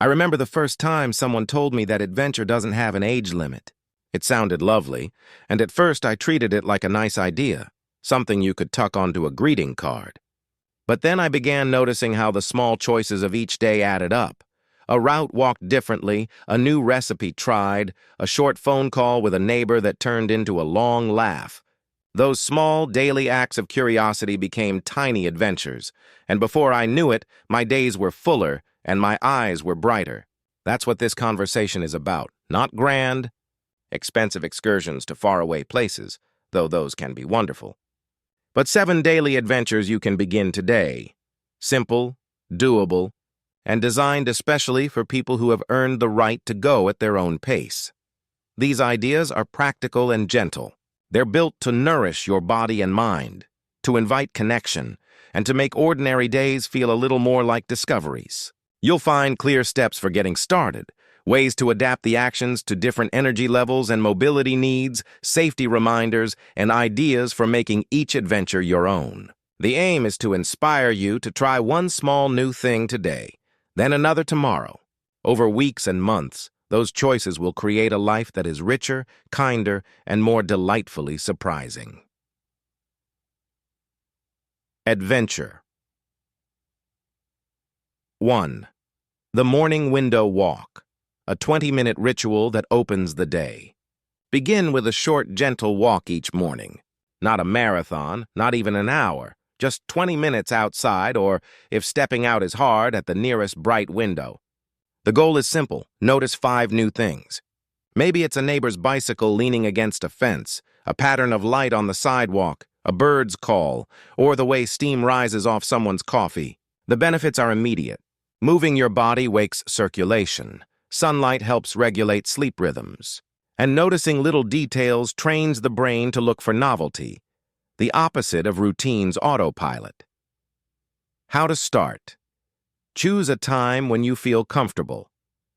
I remember the first time someone told me that adventure doesn't have an age limit. It sounded lovely, and at first I treated it like a nice idea, something you could tuck onto a greeting card. But then I began noticing how the small choices of each day added up. A route walked differently, a new recipe tried, a short phone call with a neighbor that turned into a long laugh. Those small, daily acts of curiosity became tiny adventures, and before I knew it, my days were fuller and my eyes were brighter. That's what this conversation is about. Not grand, expensive excursions to faraway places, though those can be wonderful. But 7 daily adventures you can begin today. Simple, doable, and designed especially for people who have earned the right to go at their own pace. These ideas are practical and gentle. They're built to nourish your body and mind, to invite connection, and to make ordinary days feel a little more like discoveries. You'll find clear steps for getting started, ways to adapt the actions to different energy levels and mobility needs, safety reminders, and ideas for making each adventure your own. The aim is to inspire you to try one small new thing today, then another tomorrow. Over weeks and months, those choices will create a life that is richer, kinder, and more delightfully surprising. Adventure. 1. The morning window walk, a 20-minute ritual that opens the day. Begin with a short, gentle walk each morning. Not a marathon, not even an hour, just 20 minutes outside, or, if stepping out is hard, at the nearest bright window. The goal is simple. Notice 5 new things. Maybe it's a neighbor's bicycle leaning against a fence, a pattern of light on the sidewalk, a bird's call, or the way steam rises off someone's coffee. The benefits are immediate. Moving your body wakes circulation. Sunlight helps regulate sleep rhythms. And noticing little details trains the brain to look for novelty, the opposite of routine's autopilot. How to start. Choose a time when you feel comfortable,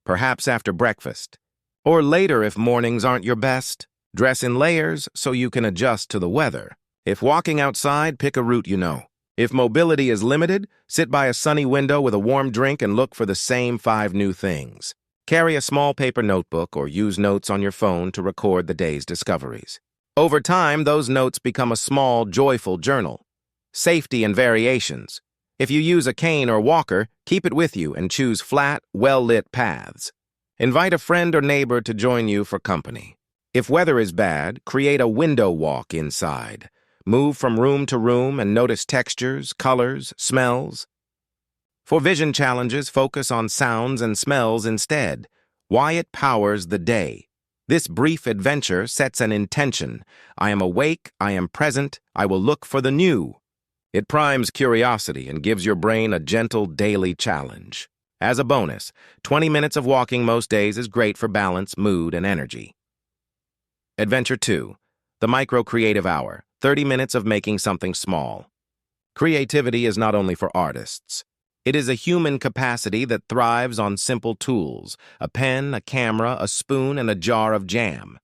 perhaps after breakfast, or later if mornings aren't your best. Dress in layers so you can adjust to the weather. If walking outside, pick a route you know. If mobility is limited, sit by a sunny window with a warm drink and look for the same 5 new things. Carry a small paper notebook or use notes on your phone to record the day's discoveries. Over time, those notes become a small, joyful journal. Safety and variations. If you use a cane or walker, keep it with you and choose flat, well-lit paths. Invite a friend or neighbor to join you for company. If weather is bad, create a window walk inside. Move from room to room and notice textures, colors, smells. For vision challenges, focus on sounds and smells instead. Why it powers the day. This brief adventure sets an intention. I am awake, I am present, I will look for the new. It primes curiosity and gives your brain a gentle daily challenge. As a bonus, 20 minutes of walking most days is great for balance, mood, and energy. Adventure 2. The micro-creative hour. 30 minutes of making something small. Creativity is not only for artists. It is a human capacity that thrives on simple tools, a pen, a camera, a spoon, and a jar of jam.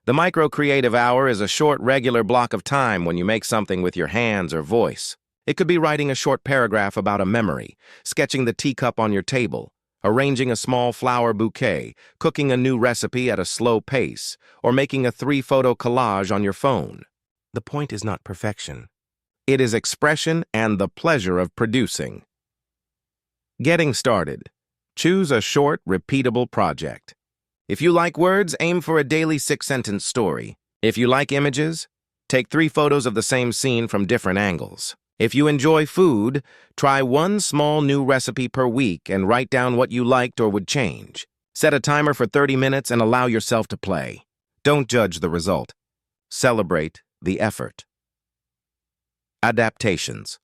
The micro-creative hour is a short, regular block of time when you make something with your hands or voice. It could be writing a short paragraph about a memory, sketching the teacup on your table, arranging a small flower bouquet, cooking a new recipe at a slow pace, or making a 3-photo collage on your phone. The point is not perfection. It is expression and the pleasure of producing. Getting started. Choose a short, repeatable project. If you like words, aim for a daily 6-sentence story. If you like images, take 3 photos of the same scene from different angles. If you enjoy food, try 1 small new recipe per week and write down what you liked or would change. Set a timer for 30 minutes and allow yourself to play. Don't judge the result. Celebrate the effort. Adaptations.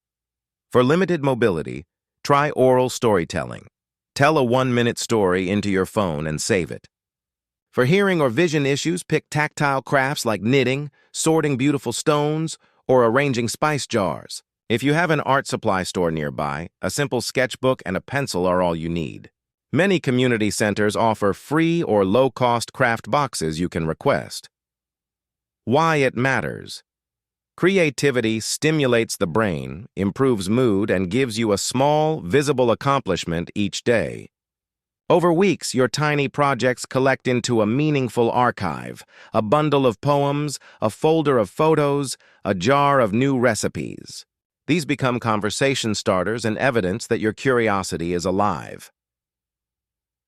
For limited mobility, try oral storytelling. Tell a 1-minute story into your phone and save it. For hearing or vision issues, pick tactile crafts like knitting, sorting beautiful stones, or arranging spice jars. If you have an art supply store nearby, a simple sketchbook and a pencil are all you need. Many community centers offer free or low-cost craft boxes you can request. Why it matters. Creativity stimulates the brain, improves mood, and gives you a small, visible accomplishment each day. Over weeks, your tiny projects collect into a meaningful archive, a bundle of poems, a folder of photos, a jar of new recipes. These become conversation starters and evidence that your curiosity is alive.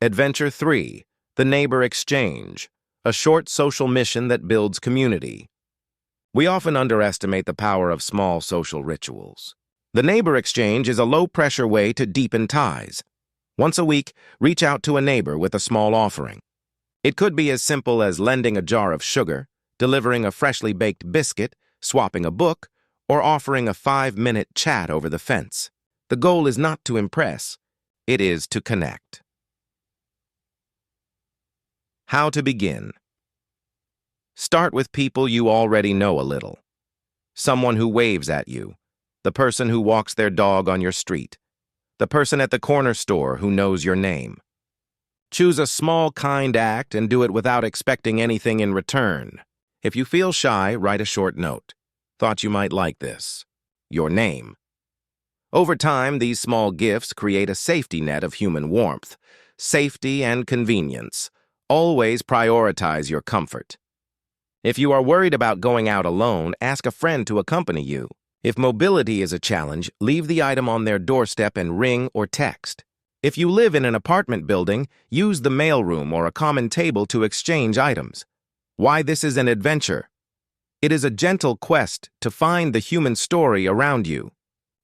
Adventure 3, The Neighbor Exchange, a short social mission that builds community. We often underestimate the power of small social rituals. The Neighbor Exchange is a low-pressure way to deepen ties. Once a week, reach out to a neighbor with a small offering. It could be as simple as lending a jar of sugar, delivering a freshly baked biscuit, swapping a book, or offering a 5-minute chat over the fence. The goal is not to impress, it is to connect. How to begin. Start with people you already know a little. Someone who waves at you, the person who walks their dog on your street, the person at the corner store who knows your name. Choose a small, kind act and do it without expecting anything in return. If you feel shy, write a short note. Thought you might like this. Your name. Over time, these small gifts create a safety net of human warmth. Safety and convenience. Always prioritize your comfort. If you are worried about going out alone, ask a friend to accompany you. If mobility is a challenge, leave the item on their doorstep and ring or text. If you live in an apartment building, use the mailroom or a common table to exchange items. Why this is an adventure? It is a gentle quest to find the human story around you.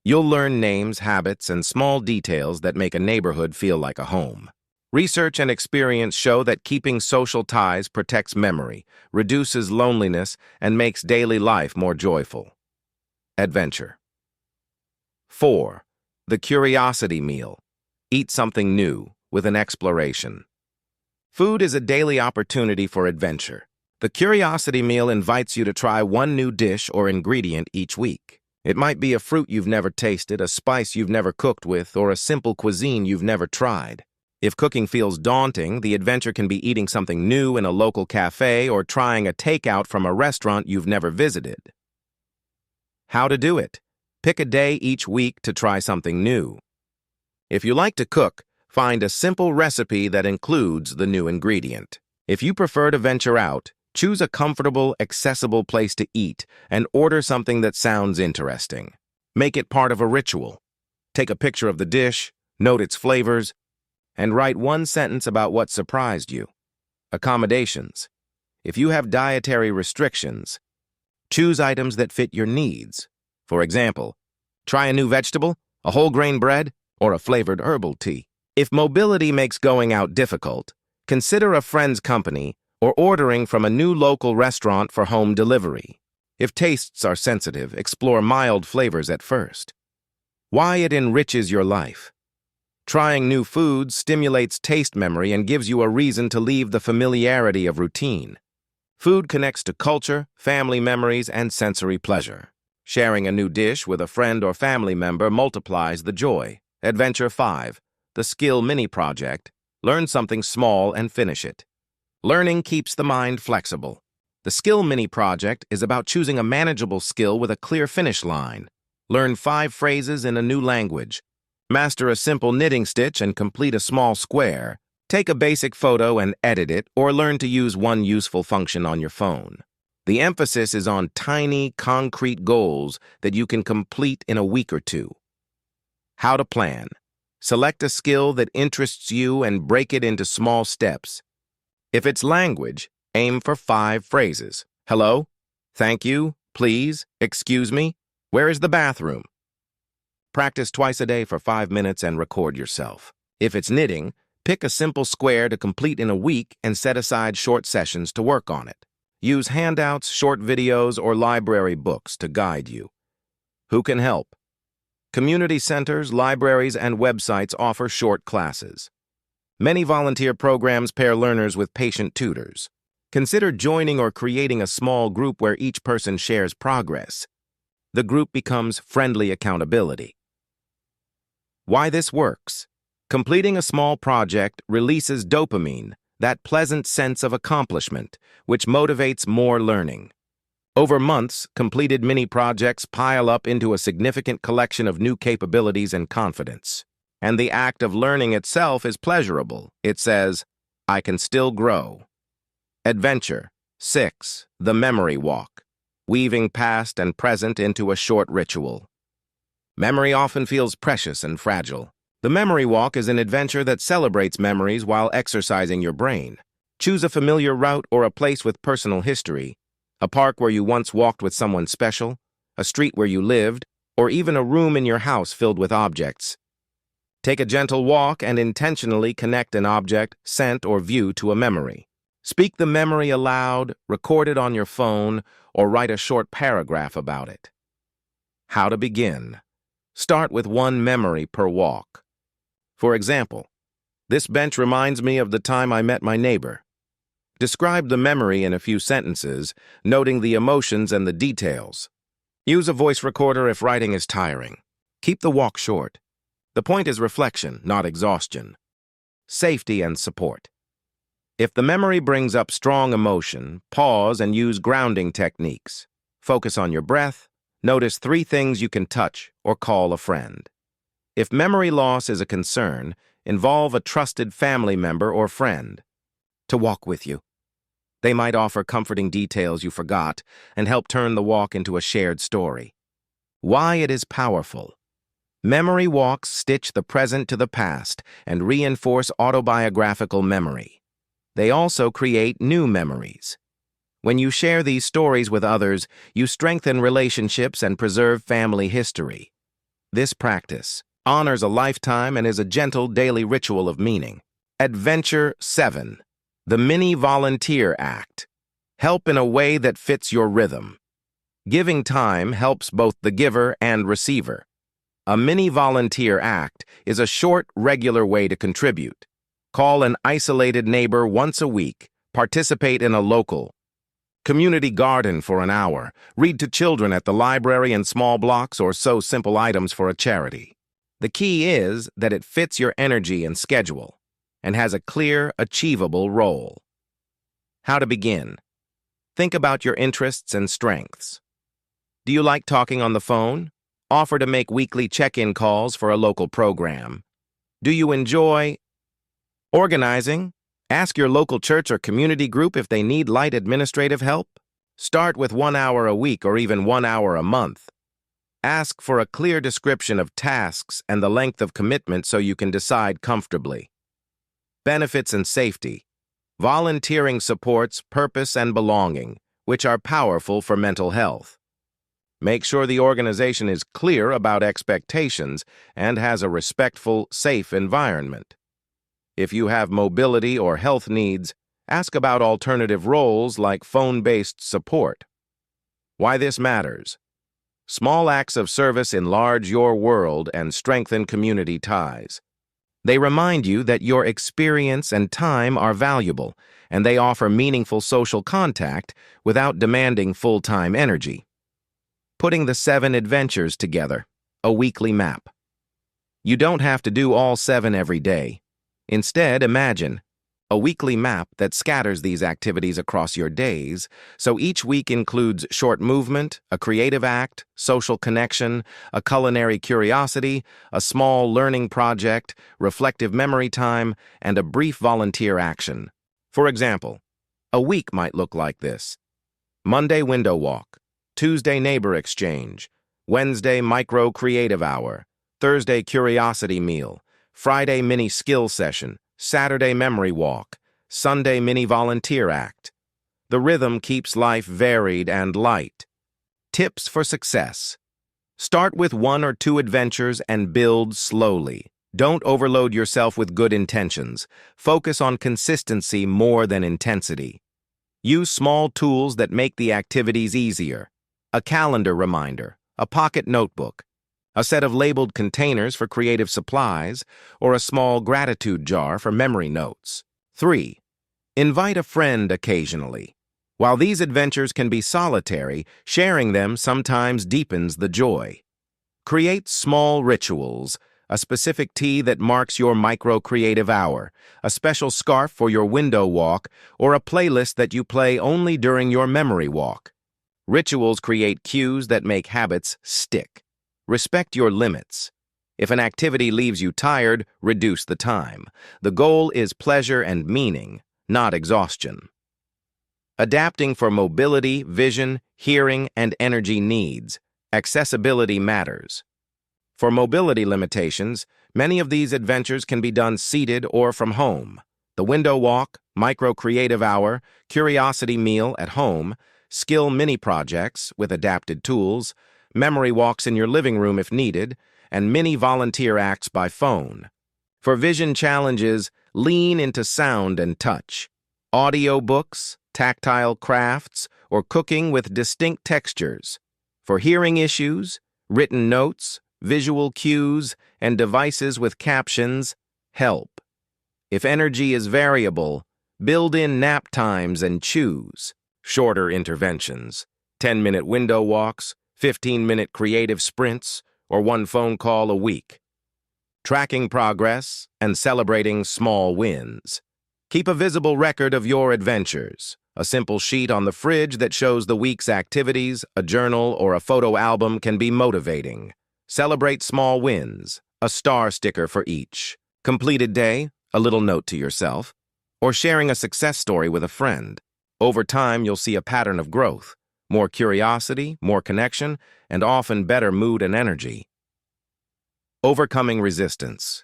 You'll learn names, habits, and small details that make a neighborhood feel like a home. Research and experience show that keeping social ties protects memory, reduces loneliness, and makes daily life more joyful. Adventure. 4. The Curiosity Meal. Eat something new with an exploration. Food is a daily opportunity for adventure. The Curiosity Meal invites you to try one new dish or ingredient each week. It might be a fruit you've never tasted, a spice you've never cooked with, or a simple cuisine you've never tried. If cooking feels daunting, the adventure can be eating something new in a local cafe or trying a takeout from a restaurant you've never visited. How to do it. Pick a day each week to try something new. If you like to cook, find a simple recipe that includes the new ingredient. If you prefer to venture out, choose a comfortable, accessible place to eat and order something that sounds interesting. Make it part of a ritual. Take a picture of the dish, note its flavors, and write one sentence about what surprised you. Accommodations. If you have dietary restrictions, choose items that fit your needs. For example, try a new vegetable, a whole grain bread, or a flavored herbal tea. If mobility makes going out difficult, consider a friend's company or ordering from a new local restaurant for home delivery. If tastes are sensitive, explore mild flavors at first. Why it enriches your life. Trying new foods stimulates taste memory and gives you a reason to leave the familiarity of routine. Food connects to culture, family memories, and sensory pleasure. Sharing a new dish with a friend or family member multiplies the joy. Adventure 5. The Skill Mini Project. Learn something small and finish it. Learning keeps the mind flexible. The Skill Mini Project is about choosing a manageable skill with a clear finish line. Learn 5 phrases in a new language. Master a simple knitting stitch and complete a small square. Take a basic photo and edit it, or learn to use one useful function on your phone. The emphasis is on tiny, concrete goals that you can complete in a week or two. How to plan. Select a skill that interests you and break it into small steps. If it's language, aim for 5 phrases. Hello? Thank you? Please? Excuse me? Where is the bathroom? Practice twice a day for 5 minutes and record yourself. If it's knitting, pick a simple square to complete in a week and set aside short sessions to work on it. Use handouts, short videos, or library books to guide you. Who can help? Community centers, libraries, and websites offer short classes. Many volunteer programs pair learners with patient tutors. Consider joining or creating a small group where each person shares progress. The group becomes friendly accountability. Why this works? Completing a small project releases dopamine, that pleasant sense of accomplishment, which motivates more learning. Over months, completed mini projects pile up into a significant collection of new capabilities and confidence. And the act of learning itself is pleasurable. It says, I can still grow. Adventure. 6. The memory walk. Weaving past and present into a short ritual. Memory often feels precious and fragile. The memory walk is an adventure that celebrates memories while exercising your brain. Choose a familiar route or a place with personal history, a park where you once walked with someone special, a street where you lived, or even a room in your house filled with objects. Take a gentle walk and intentionally connect an object, scent, or view to a memory. Speak the memory aloud, record it on your phone, or write a short paragraph about it. How to begin. Start with one memory per walk. For example, this bench reminds me of the time I met my neighbor. Describe the memory in a few sentences, noting the emotions and the details. Use a voice recorder if writing is tiring. Keep the walk short. The point is reflection, not exhaustion. Safety and support. If the memory brings up strong emotion, pause and use grounding techniques. Focus on your breath. Notice 3 things you can touch or call a friend. If memory loss is a concern, involve a trusted family member or friend to walk with you. They might offer comforting details you forgot and help turn the walk into a shared story. Why it is powerful. Memory walks stitch the present to the past and reinforce autobiographical memory. They also create new memories. When you share these stories with others, you strengthen relationships and preserve family history. This practice honors a lifetime and is a gentle daily ritual of meaning. Adventure 7. The Mini Volunteer Act. Help in a way that fits your rhythm. Giving time helps both the giver and receiver. A mini volunteer act is a short, regular way to contribute. Call an isolated neighbor once a week. Participate in a local community garden for an hour. Read to children at the library in small blocks or sew simple items for a charity. The key is that it fits your energy and schedule and has a clear, achievable role. How to begin. Think about your interests and strengths. Do you like talking on the phone? Offer to make weekly check-in calls for a local program. Do you enjoy organizing? Ask your local church or community group if they need light administrative help. Start with 1 hour a week or even 1 hour a month. Ask for a clear description of tasks and the length of commitment so you can decide comfortably. Benefits and safety. Volunteering supports purpose and belonging, which are powerful for mental health. Make sure the organization is clear about expectations and has a respectful, safe environment. If you have mobility or health needs, ask about alternative roles like phone-based support. Why this matters. Small acts of service enlarge your world and strengthen community ties. They remind you that your experience and time are valuable, and they offer meaningful social contact without demanding full-time energy. Putting the 7 adventures together, a weekly map. You don't have to do all 7 every day. Instead, imagine a weekly map that scatters these activities across your days, so each week includes short movement, a creative act, social connection, a culinary curiosity, a small learning project, reflective memory time, and a brief volunteer action. For example, a week might look like this. Monday window walk, Tuesday neighbor exchange, Wednesday micro creative hour, Thursday curiosity meal, Friday mini skill session, Saturday memory walk, Sunday mini volunteer act. The rhythm keeps life varied and light. Tips for success. Start with 1 or 2 adventures and build slowly. Don't overload yourself with good intentions. Focus on consistency more than intensity. Use small tools that make the activities easier. A calendar reminder, a pocket notebook, a set of labeled containers for creative supplies, or a small gratitude jar for memory notes. 3. Invite a friend occasionally. While these adventures can be solitary, sharing them sometimes deepens the joy. Create small rituals, a specific tea that marks your micro-creative hour, a special scarf for your window walk, or a playlist that you play only during your memory walk. Rituals create cues that make habits stick. Respect your limits. If an activity leaves you tired, reduce the time. The goal is pleasure and meaning, not exhaustion. Adapting for mobility, vision, hearing, and energy needs. Accessibility matters. For mobility limitations, many of these adventures can be done seated or from home. The window walk, micro-creative hour, curiosity meal at home, skill mini-projects with adapted tools, memory walks in your living room if needed, and mini volunteer acts by phone. For vision challenges, lean into sound and touch. Audio books, tactile crafts, or cooking with distinct textures. For hearing issues, written notes, visual cues, and devices with captions, help. If energy is variable, build in nap times and choose shorter interventions, 10-minute window walks, 15-minute creative sprints, or one phone call a week. Tracking progress and celebrating small wins. Keep a visible record of your adventures. A simple sheet on the fridge that shows the week's activities, a journal, or a photo album can be motivating. Celebrate small wins, a star sticker for each. Completed day, a little note to yourself, or sharing a success story with a friend. Over time, you'll see a pattern of growth, more curiosity, more connection, and often better mood and energy. Overcoming resistance.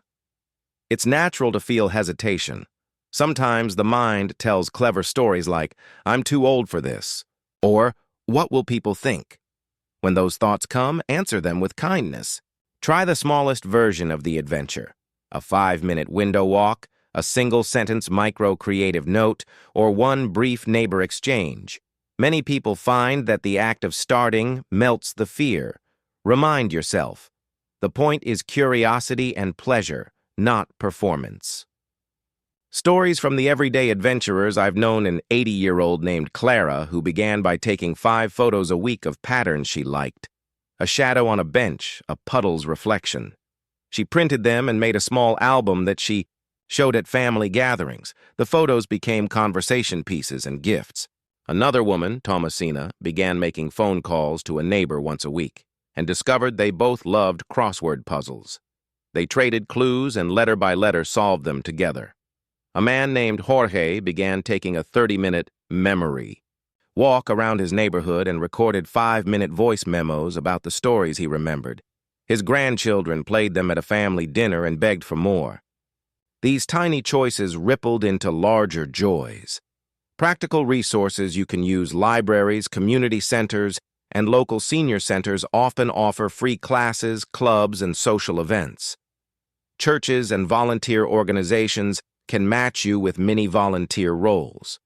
It's natural to feel hesitation. Sometimes the mind tells clever stories like, "I'm too old for this," or "What will people think?" When those thoughts come, answer them with kindness. Try the smallest version of the adventure. A 5-minute window walk, a single-sentence micro-creative note, or one brief neighbor exchange. Many people find that the act of starting melts the fear. Remind yourself, the point is curiosity and pleasure, not performance. Stories from the everyday adventurers. I've known an 80-year-old named Clara who began by taking 5 photos a week of patterns she liked. A shadow on a bench, a puddle's reflection. She printed them and made a small album that she showed at family gatherings. The photos became conversation pieces and gifts. Another woman, Thomasina, began making phone calls to a neighbor once a week and discovered they both loved crossword puzzles. They traded clues and letter by letter solved them together. A man named Jorge began taking a 30-minute memory walk around his neighborhood and recorded 5-minute voice memos about the stories he remembered. His grandchildren played them at a family dinner and begged for more. These tiny choices rippled into larger joys. Practical resources you can use. Libraries, community centers, and local senior centers often offer free classes, clubs, and social events. Churches and volunteer organizations can match you with mini volunteer roles.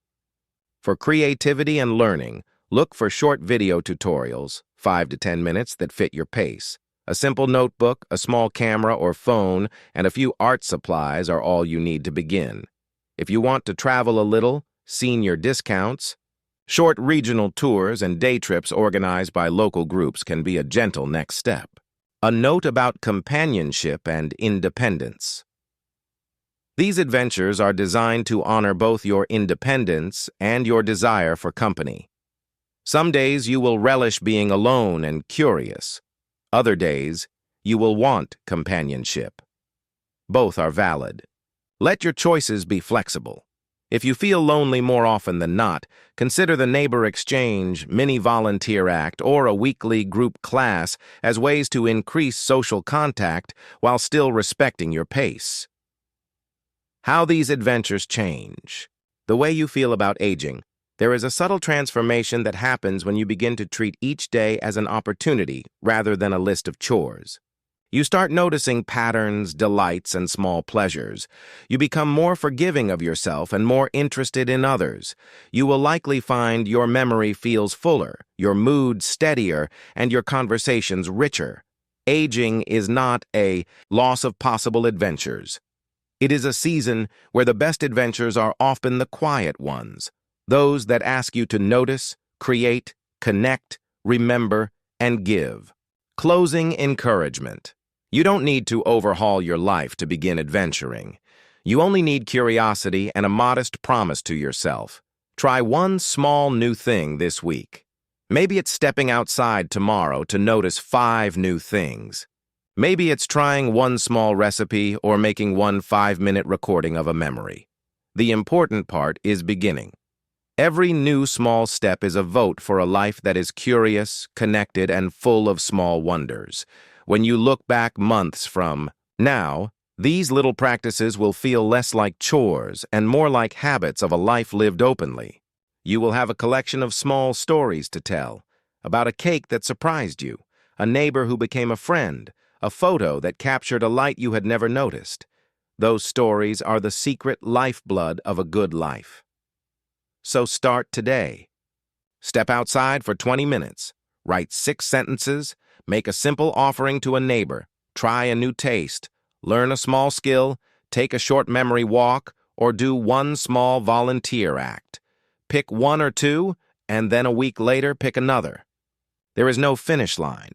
For creativity and learning, look for short video tutorials, 5 to 10 minutes, that fit your pace. A simple notebook, a small camera or phone, and a few art supplies are all you need to begin. If you want to travel a little, senior discounts, short regional tours and day trips organized by local groups can be a gentle next step. A note about companionship and independence. These adventures are designed to honor both your independence and your desire for company. Some days you will relish being alone and curious. Other days, you will want companionship. Both are valid. Let your choices be flexible. If you feel lonely more often than not, consider the neighbor exchange, mini volunteer act, or a weekly group class as ways to increase social contact while still respecting your pace. How these adventures change. The way you feel about aging. There is a subtle transformation that happens when you begin to treat each day as an opportunity rather than a list of chores. You start noticing patterns, delights, and small pleasures. You become more forgiving of yourself and more interested in others. You will likely find your memory feels fuller, your mood steadier, and your conversations richer. Aging is not a loss of possible adventures. It is a season where the best adventures are often the quiet ones, those that ask you to notice, create, connect, remember, and give. Closing encouragement. You don't need to overhaul your life to begin adventuring. You only need curiosity and a modest promise to yourself. Try one small new thing this week. Maybe it's stepping outside tomorrow to notice 5 new things. Maybe it's trying one small recipe or making one 5-minute recording of a memory. The important part is beginning. Every new small step is a vote for a life that is curious, connected, and full of small wonders. When you look back months from now, these little practices will feel less like chores and more like habits of a life lived openly. You will have a collection of small stories to tell, about a cake that surprised you, a neighbor who became a friend, a photo that captured a light you had never noticed. Those stories are the secret lifeblood of a good life. So start today. Step outside for 20 minutes. Write 6 sentences. Make a simple offering to a neighbor. Try a new taste. Learn a small skill. Take a short memory walk. Or do one small volunteer act. Pick one or two, and then a week later pick another. There is no finish line.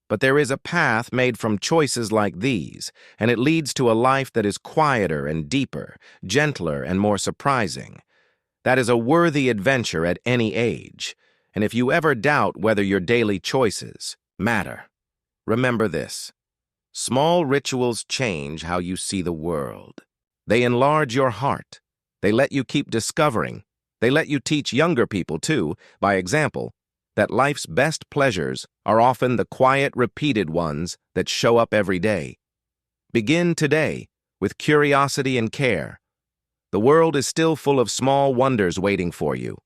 But there is a path made from choices like these, and it leads to a life that is quieter and deeper, gentler and more surprising. That is a worthy adventure at any age, and if you ever doubt whether your daily choices matter, remember this. Small rituals change how you see the world. They enlarge your heart. They let you keep discovering. They let you teach younger people, too, by example, that life's best pleasures are often the quiet, repeated ones that show up every day. Begin today with curiosity and care. The world is still full of small wonders waiting for you.